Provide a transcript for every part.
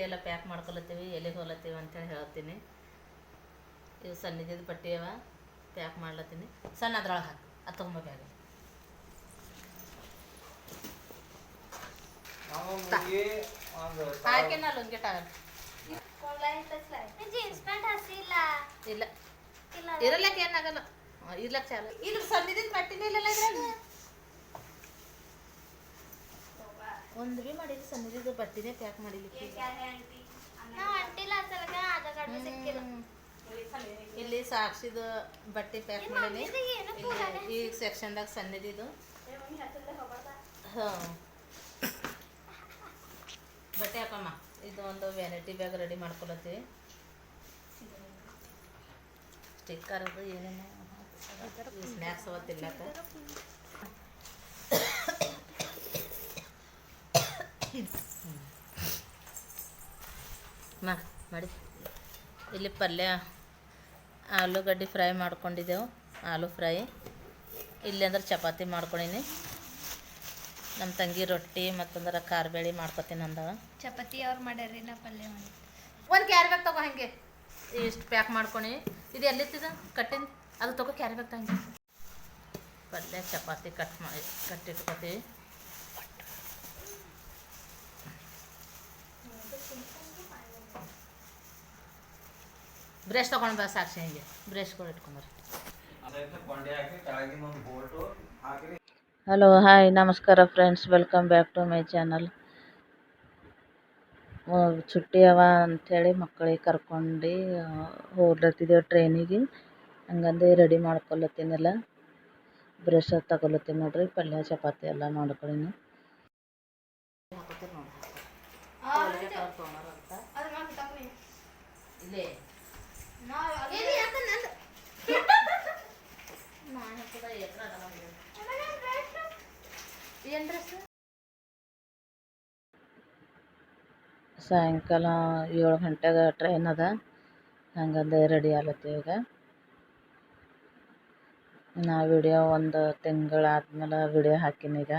ಎಲ್ಲ ಪ್ಯಾಕ್ ಮಾಡ್ಕೊಳತ್ತೀವಿ, ಎಲ್ಲಿಗೆ ಹೋಲತ್ತೀವಿ ಅಂತೇಳಿ ಹೇಳ್ತೀನಿ. ಇವು ಸಣ್ಣದಿದ್ದ ಬಟ್ಟೆ ಅವ ಪ್ಯಾಕ್ ಮಾಡ್ಲತ್ತೀನಿ. ಸಣ್ಣ ಅದ್ರೊಳಗೆ ಹಾಕಿ ಅದು ತೊಗೊಂಬ ಬ್ಯಾಗ ಹಾಕಿನ ಲುಂಗಿ ಟಾಗಲ್ ಇಲ್ಲ ಇರಲಕ್ಕೆ ಏನಾಗಲ್ಲ. ಇರ್ಲಕ್ಕೆ ಚಾಲ ಇದ್ರ ಸಣ್ಣದಿದ್ದ ಬಟ್ಟೆನೇ ಇಲ್ಲ ಇದ್ರಾಗ. ಒಂದು ಭೀ ಮಾಡಿಲ್ಲ, ಸಣ್ಣದಿದ್ದ ಬಟ್ಟೆನೇ ಪ್ಯಾಕ್ ಮಾಡಿಲಿಕ್ಕೆ. ಇಲ್ಲಿ ಸಾಕ್ಷಿದು ಬಟ್ಟೆ ಪ್ಯಾಕ್ ಮಾಡೀನಿ. ಈ ಸೆಕ್ಷನ್ದಾಗ ಸಣ್ಣದಿದ್ದು ಹಾಂ ಬಟ್ಟೆ ಹಾಕಮ್ಮ. ಇದು ಒಂದು ವ್ಯಾನಿಟಿ ಬ್ಯಾಗ್ ರೆಡಿ ಮಾಡ್ಕೊಳತ್ತೀವಿ. ಸ್ಟಿಕ್ಕರ್ ಅದು ಏನೇನು ಸ್ನ್ಯಾಕ್ಸ್ ಅವ ತಿನ್ನಕ. ಮಾಡಿ ಇಲ್ಲಿ ಪಲ್ಯ ಆಲೂಗಡ್ಡೆ ಫ್ರೈ ಮಾಡ್ಕೊಂಡಿದ್ದೆವು. ಆಲೂ ಫ್ರೈ. ಇಲ್ಲಿ ಅಂದ್ರೆ ಚಪಾತಿ ಮಾಡ್ಕೊಂಡೀನಿ. ನಮ್ಮ ತಂಗಿ ರೊಟ್ಟಿ ಮತ್ತಂದ್ರೆ ಖಾರಬೇಳೆ ಮಾಡ್ಕೊತೀನಿ ಅಂದವ. ಚಪಾತಿ ಅವ್ರು ಮಾಡ್ಯಾರಿ, ನಾ ಪಲ್ಯ ಮಾಡಿ. ಒಂದು ಕ್ಯಾರಿ ಬ್ಯಾಗ್ ತಗೋ. ಹಾಗೆ ಇಷ್ಟು ಪ್ಯಾಕ್ ಮಾಡ್ಕೊಂಡು ಇದು ಎಲ್ಲಿತ್ತಿದ ಕಟ್ಟಿನ ಅದು ತಗೋ. ಕ್ಯಾರಿ ಬ್ಯಾಗ್ ತಂಗಿ ಪಲ್ಯ ಚಪಾತಿ ಕಟ್ಟಿಟ್ಕೊತೀವಿ. ಬ್ರಷ್ ತೊಗೊಂಡು ಬಾ ಸಾಕ್ಷಿ. ಹಿಂಗೆ ಬ್ರಷ್ಗಳು ಇಟ್ಕೊಂಡ್ರಿ. ಹಲೋ ಹಾಯ್ ನಮಸ್ಕಾರ friends, welcome back to my channel. छुट्टी अव अंथेली मಕ್ಕಳಿಗೆ ಕರ್ಕೊಂಡು ಹೋಗ್ಲತ್ತಿದ್ದೇವೆ ಟ್ರೈನಿಗೆ. ಹಂಗಂದು ರೆಡಿ ಮಾಡ್ಕೊಳತ್ತೀನೆಲ್ಲ. ಬ್ರಷ್ ತಗೊಳತ್ತೀನಿ ನೋಡ್ರಿ. ಪಲ್ಯ ಚಪಾತಿ ಎಲ್ಲ ಮಾಡ್ಕೊಳ್ಳೀನಿ. ಸಾಯಂಕಾಲ 7 ಗಂಟೆಗೆ ಟ್ರೈನ್ ಅದ. ಹಂಗಂದು ರೆಡಿ ಆಗ್ಲತ್ತೀವಿ ಈಗ. ನಾ ವಿಡಿಯೋ ಒಂದು ತಿಂಗಳಾದ್ಮೇಲೆ ವಿಡಿಯೋ ಹಾಕಿನಿ. ಈಗ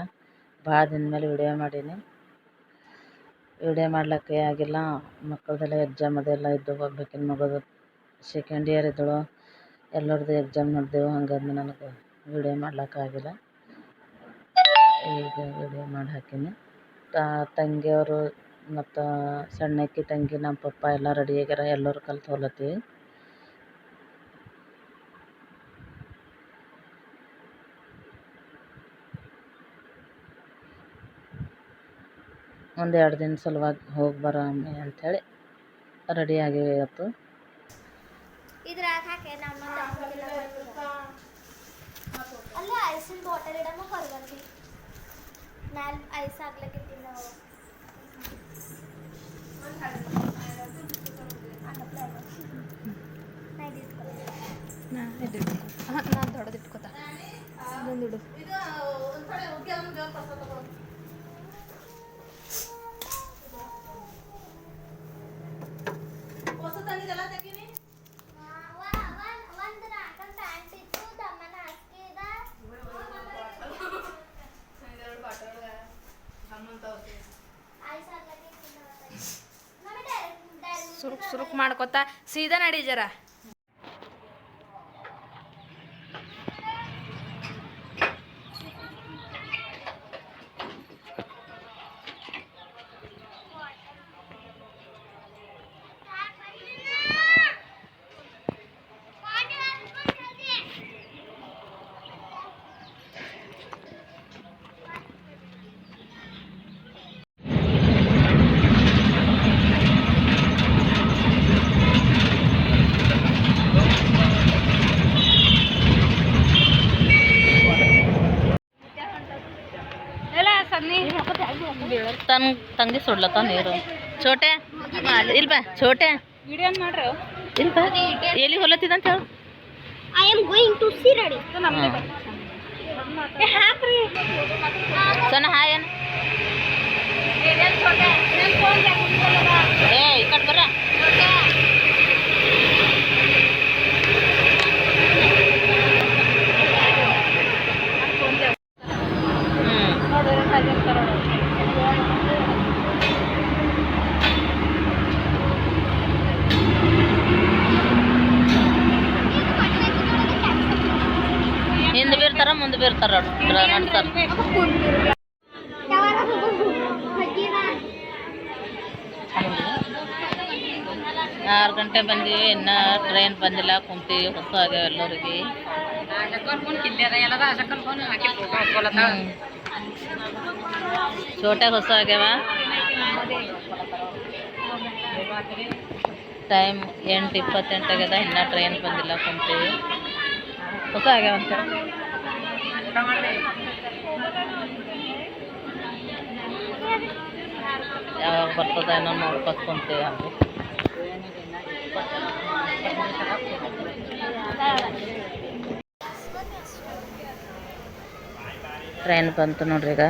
ಭಾಳ ದಿನ ಮೇಲೆ ವಿಡಿಯೋ ಮಾಡೀನಿ. ವಿಡಿಯೋ ಮಾಡ್ಲಿಕ್ಕೆ ಆಗಿಲ್ಲ. ಮಕ್ಕಳದೆಲ್ಲ ಎಕ್ಸಾಮ್ ಅದೆಲ್ಲ ಇದ್ದು. ಒಬ್ಬಾಕಿನ ಮಗದು ಸೆಕೆಂಡ್ ಇಯರ್ ಇದ್ದಳು. ಎಲ್ಲರದ್ದು ಎಕ್ಸಾಮ್ ನಡೆದೆವು. ಹಂಗಂದು ನನಗೆ ವಿಡಿಯೋ ಮಾಡ್ಲಿಕ್ಕಾಗಿಲ್ಲ. ಈಗ ವಿಡಿಯೋ ಮಾಡಿ ಹಾಕೀನಿ. ತಂಗಿಯವರು ಮತ್ತು ಸಣ್ಣಕ್ಕಿ ತಂಗಿ ನಮ್ಮ ಪಪ್ಪ ಎಲ್ಲ ರೆಡಿ ಆಗ್ಯಾರ. ಎಲ್ಲರೂ ಕಲ್ತು ಹೋಗ್ಲತ್ತೀವಿ. ಒಂದು 2 ದಿನ ಸಲುವಾಗಿ ಹೋಗಿ ಬರೋಣ ಅಂಥೇಳಿ ರೆಡಿ ಆಗಿವಿ ಇವತ್ತು. ಅಲ್ಲೇ ಐಸಿನ ಬಾಟಲ್ ಇಡಮ್ಮ ಹೊರಗಂತಿ ಮ್ಯಾಲ ಐಸ್ ಆಗ್ಲಕ್ಕೆ ನಾನು ದೊಡ್ಡದಿಟ್ಕೋತ ಬಂದುಡು. ಸುರುಕ್ ಸುರುಕ್ ಮಾಡ್ಕೋತ ಸೀದಾ ನಡಿ ಜರ. ತಂಗಿ ಸುಡ್ಲತ್ತ ನೀರು. ಛೋಟೆ ಇಲ್ ಬಾ. ಛೋಟೆ ಇಲ್ ಬಾ. ಎಲ್ಲಿ ಹೊಲತ್ತಿದ ಅಂತ ಹೇಳು. I am going to Shirdi. ಸಣ್ಣ ಹಾಯ್ ಏನ ಏ ಈ ಕಡೆ ಬರ್ರ. ಡ್ರಾಮನ್ ಸರ್ 6 ಗಂಟೆ ಬಂದೀವಿ, ಇನ್ನೂ ಟ್ರೈನ್ ಬಂದಿಲ್ಲ. ಕುಂತೀವಿ, ಹೊಸ ಆಗ್ಯಾವ ಎಲ್ಲರಿಗೆ. ಚೋಟ್ಯಾಗ ಹೊಸ ಆಗ್ಯಾವ. ಟೈಮ್ 8:28 ಆಗ್ಯದ, ಇನ್ನೂ ಟ್ರೈನ್ ಬಂದಿಲ್ಲ. ಕುಂತೀವಿ, ಹೊಸ ಆಗ್ಯಾವಂತ. ಯಾವಾಗ ಬರ್ತದ ಏನೋ ನೋಡ್ಕೊತ ಕುಂತೀವಿ. ಹಂಗೆ ಟ್ರೈನ್ ಬಂತು ನೋಡ್ರಿ. ಈಗ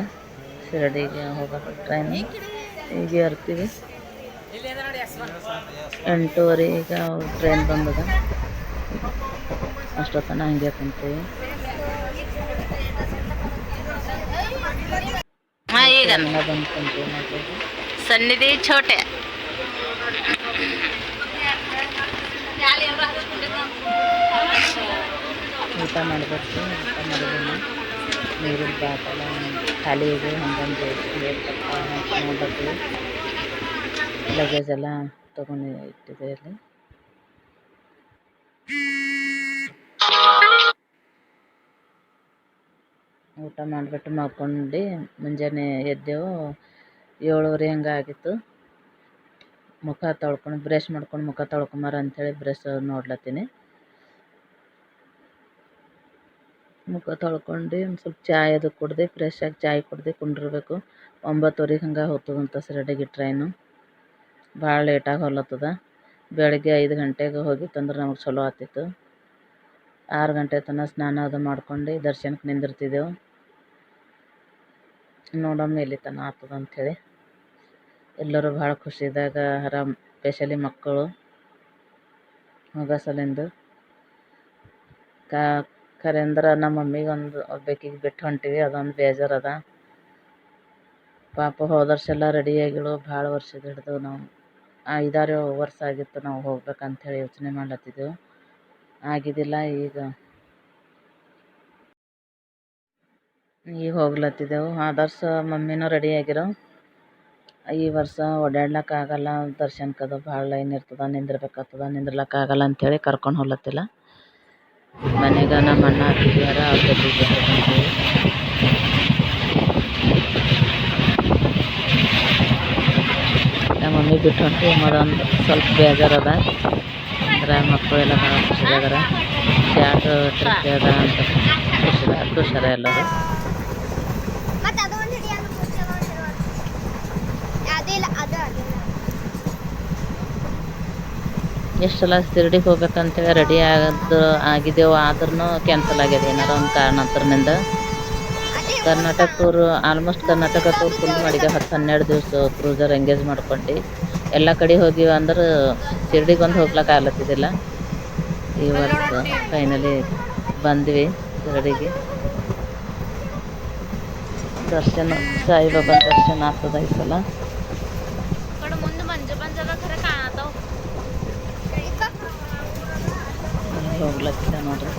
ಶಿರಡಿಗೆ ಹೋಗೋದು ಟ್ರೈನ್. ಈಗ ಇರ್ತೀವಿ 8:15 ಈಗ ಟ್ರೈನ್ ಬಂದದ. ಅಷ್ಟೊತ್ತನ ಹಂಗೆ ಕುಂತೀವಿ. ಈಗ ಬಂದು ಕುಂತೀವಿ ನೋಡ್ರಿ. ಸನ್ನಿಧಿ ಛೋಟೆ ಊಟ ಮಾಡಬೇಕು. ಊಟ ಮಾಡಿದ್ದೀನಿ. ನೀರಿನ ಬಾಟಲ ಖಾಲಿ ಇದೆ. ಹಂಗಂದು ನೋಡ್ಬೇಕು. ಲಗೇಜ್ ಎಲ್ಲ ತಗೊಂಡು ಇಟ್ಟಿದೆ ಅಲ್ಲಿ. ಊಟ ಮಾಡಿಬಿಟ್ಟು ಮಾಡ್ಕೊಂಡು ಮುಂಜಾನೆ ಎದ್ದೆವು. 7:30 ಹಂಗೆ ಆಗಿತ್ತು. ಮುಖ ತೊಳ್ಕೊಂಡು ಬ್ರಷ್ ಮಾಡ್ಕೊಂಡು ಮುಖ ತೊಳ್ಕೊಂಬಾರ ಅಂಥೇಳಿ ಬ್ರಷ್ ನೋಡ್ಲತ್ತೀನಿ. ಮುಖ ತೊಳ್ಕೊಂಡು ಒಂದು ಸ್ವಲ್ಪ ಚಾಯ್ ಅದು ಕುಡ್ದು ಫ್ರೆಶ್ ಆಗಿ ಚಾಯ್ ಕುಡ್ದು ಕುಂಡಿರ್ಬೇಕು. 9:00 ಹಂಗೆ ಹೋಗ್ತದಂತ ಶಿರಡಿಗೆ ಟ್ರೈನು. ಭಾಳ ಲೇಟಾಗಿ ಹೊಲತ್ತದ. ಬೆಳಗ್ಗೆ 5 ಗಂಟೆಗೆ ಹೋಗಿತ್ತಂದ್ರೆ ನಮಗೆ ಚಲೋ ಆಗ್ತಿತ್ತು. 6 ಗಂಟೆ ತನಕ ಸ್ನಾನ ಅದು ಮಾಡ್ಕೊಂಡು ದರ್ಶನಕ್ಕೆ ನಿಂದಿರ್ತಿದ್ದೆವು. ನೋಡಮ್ಮ ಎಲ್ಲಿ ತನಕ ಆಗ್ತದ ಅಂಥೇಳಿ. ಎಲ್ಲರೂ ಭಾಳ ಖುಷಿದಾಗ ಆರಾಮ್, ಸ್ಪೆಷಲಿ ಮಕ್ಕಳು ಹೋಗೋ ಸಲಿಂದು. ಖರೆ ಅಂದ್ರೆ ನಮ್ಮ ಮಮ್ಮಿಗೆ ಒಬ್ಬಾಕಿಗೆ ಬಿಟ್ಟು ಹೊಂಟೀವಿ, ಅದೊಂದು ಬೇಜಾರದ. ಪಾಪ ಹೋದ ವರ್ಷ ಎಲ್ಲ ರೆಡಿಯಾಗಿಳು. ಭಾಳ ವರ್ಷದ ಹಿಡಿದು ನಾವು 5-6 ವರ್ಷ ಆಗಿತ್ತು ನಾವು ಹೋಗ್ಬೇಕಂಥೇಳಿ ಯೋಚನೆ ಮಾಡ್ಲತ್ತಿದ್ದೆವು. ಆಗಿದ್ದಿಲ್ಲ. ಈಗ ಹೋಗ್ಲತ್ತಿದ್ದೆವು. ಆದ ವರ್ಷ ಮಮ್ಮಿನೂ ರೆಡಿಯಾಗಿರೋ. ಈ ವರ್ಷ ಓಡಾಡ್ಲಿಕ್ಕಾಗಲ್ಲ, ದರ್ಶನಕ್ಕದು ಭಾಳ ಲೈನ್ ಇರ್ತದೆ, ನಿಂದ್ರಲಿಕ್ಕಾಗಲ್ಲ ಅಂಥೇಳಿ ಕರ್ಕೊಂಡು ಹೋಗ್ಲತ್ತಿಲ್ಲ. ಮನೆಗೆ ನಮ್ಮ ಅಣ್ಣ ಹಾಕಿದ್ಯಾರ ಅವ್ರ ಜೊತೆಗೆ ಹೋಗ್ತೀವಿ. ನಮ್ಮ ಮಮ್ಮಿ ಬಿಟ್ಟು ಹೊಂಟು ಮದೊಂದು ಸ್ವಲ್ಪ ಬೇಜಾರದ. ಅಂದ್ರೆ ಮಕ್ಕಳೆಲ್ಲ ಭಾಳ ಖುಷಿಯಾಗಾರ. ಯಾರು ಟ್ರಿಪ್ ಅದ ಅಂತ ಖುಷಿಯಾರ ಎಲ್ಲರೂ. ಎಷ್ಟು ಸಲ ಶಿರಡಿಗೆ ಹೋಗ್ಬೇಕಂತೇಳಿ ರೆಡಿ ಆಗಿದ್ದೆವು. ಆದ್ರೂ ಕ್ಯಾನ್ಸಲ್ ಆಗಿದೆ ಏನಾರ ಒಂದು ಕಾರಣಾಂತರದಿಂದ. Karnataka tour almost Karnataka tour full ಮಾಡಿದೆ. 10-12 ದಿವಸ ಕ್ರೂಸರ್ ಎಂಗೇಜ್ ಮಾಡ್ಕೊಂಡು ಎಲ್ಲ ಕಡೆ ಹೋಗಿವಿ. ಅಂದ್ರೆ ಶಿರಡಿಗೆ ಒಂದು ಹೋಗ್ಲಿಕ್ಕೆ ಆಗ್ಲತ್ತಿದ್ದಿಲ್ಲ. ಈ ವರ್ಷ ಫೈನಲಿ ಬಂದ್ವಿ ಶಿರಡಿಗೆ. ದರ್ಶನ ಸಾಯಿಬಾಬಾ ದರ್ಶನ ಆಗ್ತದ ಈ ಸಲ. ಹೋಗ್ಲತ್ತಿದ್ದ ನೋಡ್ರಿ.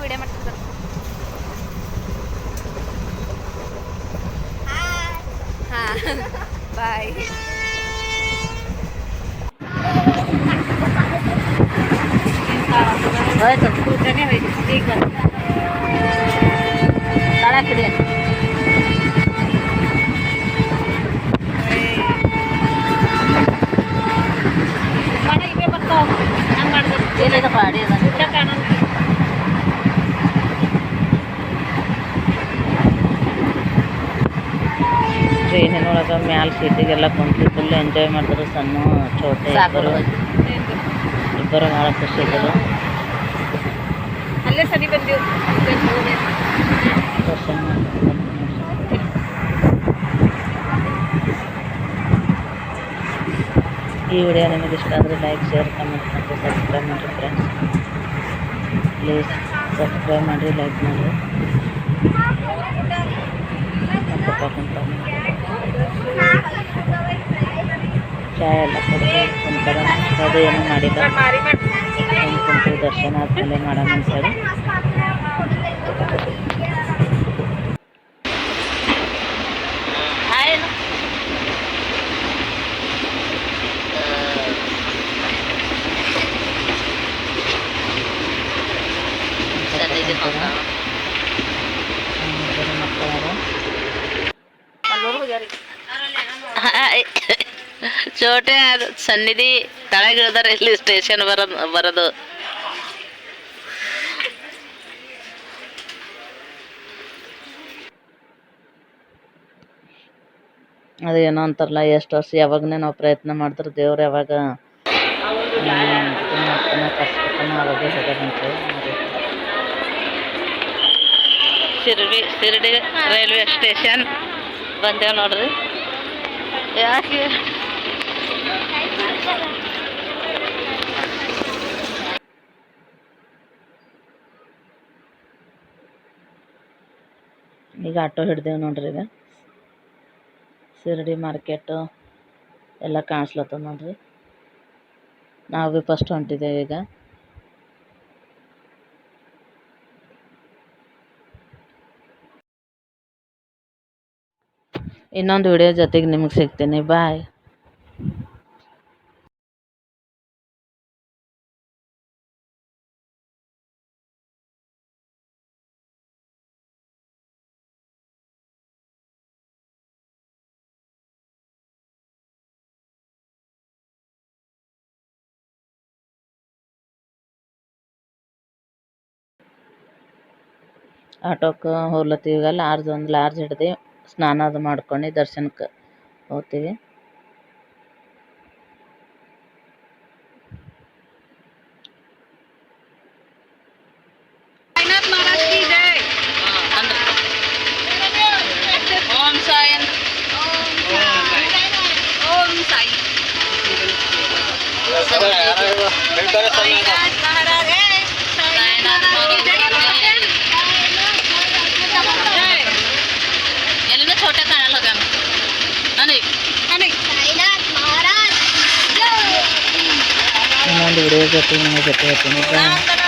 ವಿಡಿಯೋ ಮಾಡ್ತಿದ್ದಾರೆ. ಬಾಯ್. ಹೋಯ್ತು ಕೂಟನೇ ಹೋಯ್ತು. ಈಗ ತಳಕಿದೆ. ಇವೇ ಬರ್ತಾವ. ಹಂಗೆ ಮಾಡಿದ್ರೆ ಏನಿದಪ್ಪ ಅಡಿಯೋದ ಟ್ರೈನಿನೊಳಗೆ ಮ್ಯಾಲ ಸೀಟಿಗೆಲ್ಲ ಕುಂತು ಫುಲ್ ಎಂಜಾಯ್ ಮಾಡಿದ್ರು. ಸಣ್ಣ ಚೋಟೆ ಇಬ್ಬರು ಭಾಳ ಖುಷಿ ಇದ್ದರು. ಅಲ್ಲೇ ಸನಿ ಬಂದೆವು ದರ್ಶನ ಈ ವಿಡಿಯೋ ನಿಮಗೆ ಇಷ್ಟ ಆದರೆ ಲೈಕ್, ಶೇರ್, ಕಮೆಂಟ್ ಮತ್ತು ಸಬ್ಸ್ಕ್ರೈಬ್ ಮಾಡಿರಿ ಫ್ರೆಂಡ್ಸ್ ಪ್ಲೀಸ್. ಸಬ್ಸ್ಕ್ರೈಬ್ ಮಾಡಿರಿ, ಲೈಕ್ ಮಾಡಿರಿ. ಪಪ್ಪ ಕುಂತಾನೆ, ಚಾಯ್ ಎಲ್ಲ ಕುಡಿದು ಕುಂತಾರ. ಅದು ಏನೂ ಮಾಡಿಲ್ಲ, ಕುಂತು ದರ್ಶನ ಆದಮೇಲೆ ಮಾಡೋಣ ಅಂತೇಳಿ. ಚೋಟೆ ಸನ್ನಿಧಿ ತಳಗಿಳಿದಾರೆ ಇಲ್ಲಿ ಸ್ಟೇಷನ್ ಬರೋದು. ಅದು ಏನೋ ಅಂತಾರಲ್ಲ, ಎಷ್ಟು ವರ್ಷ ಯಾವಾಗನೇ ನಾವು ಪ್ರಯತ್ನ ಮಾಡಿದ್ರೆ ದೇವ್ರು ಯಾವಾಗ ಮಾಡ್ತಾನೆ ಕರ್ಸ್ಕೊತಾನೆ ಅವಾಗೇ ಹೋಗೋದಂತೇಳಿ ನೋಡಿ. ಶಿರಡಿ ರೈಲ್ವೆ ಸ್ಟೇಷನ್ ಬಂದೇವ್ ನೋಡ್ರಿ. ಯಾಕೆ ಈಗ ಆಟೋ ಹಿಡ್ದೇವು ನೋಡ್ರಿ. ಈಗ ಶಿರಡಿ ಮಾರ್ಕೆಟು ಎಲ್ಲ ಕಾಣಿಸ್ಲತ್ತದ ನೋಡ್ರಿ. ನಾವು ಭೀ ಫಸ್ಟ್ ಹೊಂಟಿದ್ದೇವೆ. ಈಗ ಇನ್ನೊಂದು ವಿಡಿಯೋ ಜೊತೆಗೆ ನಿಮಗೆ ಸಿಗ್ತೀನಿ. ಬಾಯ್. ಆಟೋಕ್ಕೆ ಹೋಗ್ಲತ್ತೀವಿ. ಈಗ ಒಂದು ಲಾರ್ಜ್ ಹಿಡ್ದು ಸ್ನಾನ ಅದು ಮಾಡ್ಕೊಂಡು ದರ್ಶನಕ್ಕೆ ಹೋಗ್ತೀವಿ. ಓಂ ಸಾಯಿ. ಎಲ್ಲಿ छोटे काढायला होत्या ಇನ್ನೊಂದು ವಿಡಿಯೋ ಜೊತೆ ನಿಮ್ಮ ಜೊತೆ ಹೇಳ್ತೀನಿ.